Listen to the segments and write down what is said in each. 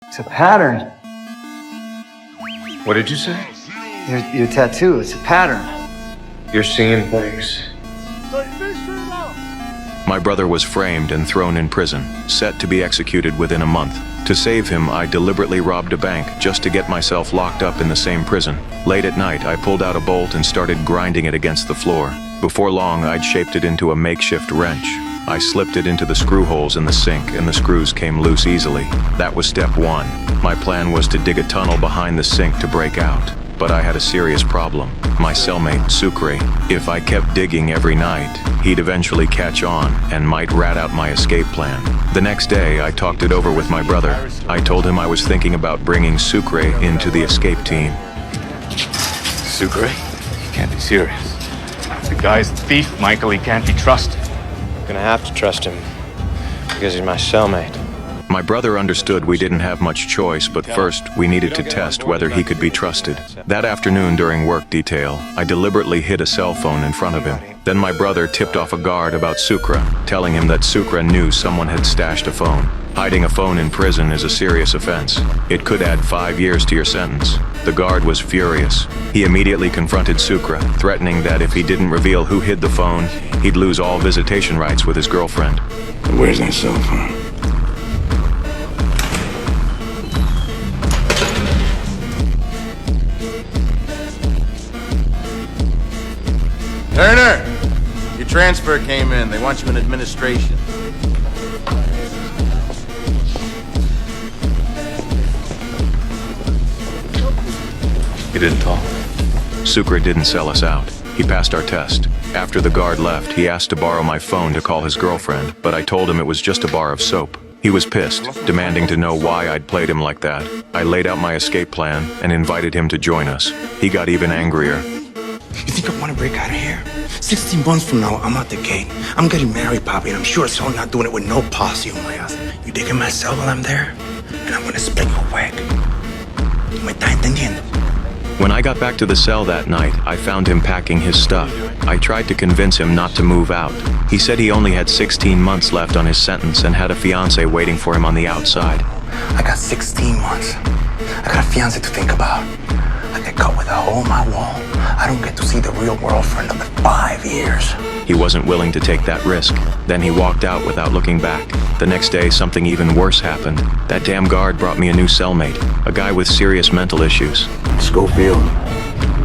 It's a pattern. What did you say? Your tattoo, it's a pattern. You're seeing things. My brother was framed and thrown in prison, set to be executed within a month. To save him, I deliberately robbed a bank just to get myself locked up in the same prison. Late at night, I pulled out a bolt and started grinding it against the floor. Before long, I'd shaped it into a makeshift wrench. I slipped it into the screw holes in the sink and the screws came loose easily. That was step one. My plan was to dig a tunnel behind the sink to break out. But I had a serious problem. My cellmate, Sucre, if I kept digging every night, he'd eventually catch on and might rat out my escape plan. The next day, I talked it over with my brother. I told him I was thinking about bringing Sucre into the escape team. Sucre? You can't be serious. The guy's a thief, Michael. He can't be trusted. I'm gonna have to trust him because he's my cellmate. My brother understood we didn't have much choice, but first we needed to test whether he could be trusted. That afternoon during work detail, I deliberately hid a cell phone in front of him. Then my brother tipped off a guard about Sucre, telling him that Sucre knew someone had stashed a phone. Hiding a phone in prison is a serious offense. It could add 5 years to your sentence. The guard was furious. He immediately confronted Sucre, threatening that if he didn't reveal who hid the phone, he'd lose all visitation rights with his girlfriend. Where's that cell phone? Turner, your transfer came in. They want you in administration. He didn't talk. Sucre didn't sell us out. He passed our test. After the guard left, he asked to borrow my phone to call his girlfriend, but I told him it was just a bar of soap. He was pissed, demanding to know why I'd played him like that. I laid out my escape plan and invited him to join us. He got even angrier. You think I want to break out of here? 16 months from now, I'm out the gate. I'm getting married, Poppy, and I'm sure as hell not doing it with no posse on my ass. You dig in my cell while I'm there, and I'm gonna split your wig. ¿Me está entendiendo? When I got back to the cell that night, I found him packing his stuff. I tried to convince him not to move out. He said he only had 16 months left on his sentence and had a fiancé waiting for him on the outside. I got 16 months. I got a fiancé to think about. I get caught with a hole in my wall. I don't get to see the real world for another 5 years. He wasn't willing to take that risk. Then he walked out without looking back. The next day, something even worse happened. That damn guard brought me a new cellmate, a guy with serious mental issues. Schofield,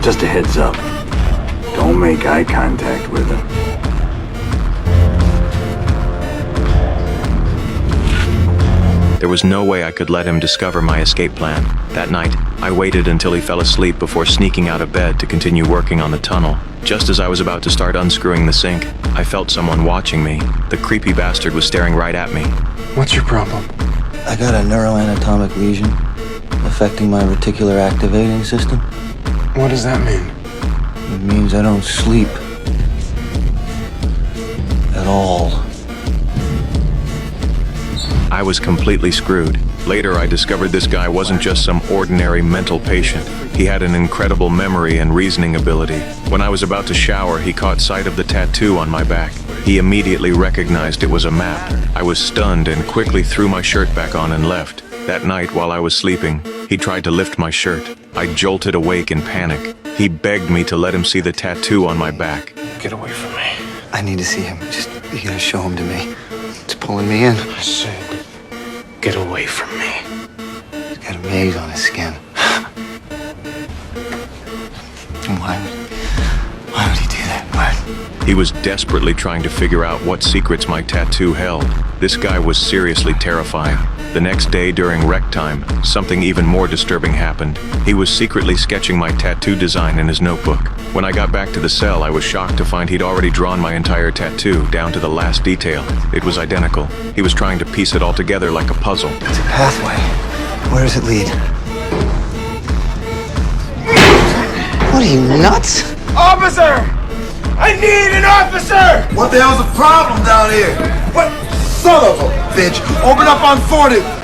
just a heads up. Don't make eye contact with him. There was no way I could let him discover my escape plan. That night, I waited until he fell asleep before sneaking out of bed to continue working on the tunnel. Just as I was about to start unscrewing the sink, I felt someone watching me. The creepy bastard was staring right at me. What's your problem? I got a neuroanatomic lesion affecting my reticular activating system. What does that mean? It means I don't sleep at all. I was completely screwed. Later, I discovered this guy wasn't just some ordinary mental patient. He had an incredible memory and reasoning ability. When I was about to shower, he caught sight of the tattoo on my back. He immediately recognized it was a map. I was stunned and quickly threw my shirt back on and left. That night, while I was sleeping, he tried to lift my shirt. I jolted awake in panic. He begged me to let him see the tattoo on my back. Get away from me. I need to see him. You gotta show him to me. It's pulling me in. I said, get away from me. He's got a maze on his skin. Why would he do that? Why? He was desperately trying to figure out what secrets my tattoo held. This guy was seriously terrifying. The next day during rec time, something even more disturbing happened. He was secretly sketching my tattoo design in his notebook. When I got back to the cell, I was shocked to find he'd already drawn my entire tattoo, down to the last detail. It was identical. He was trying to piece it all together like a puzzle. It's a pathway. Where does it lead? What are you, nuts? Officer! I need an officer! What the hell's the problem down here? What? Son of a bitch! Open up on 40!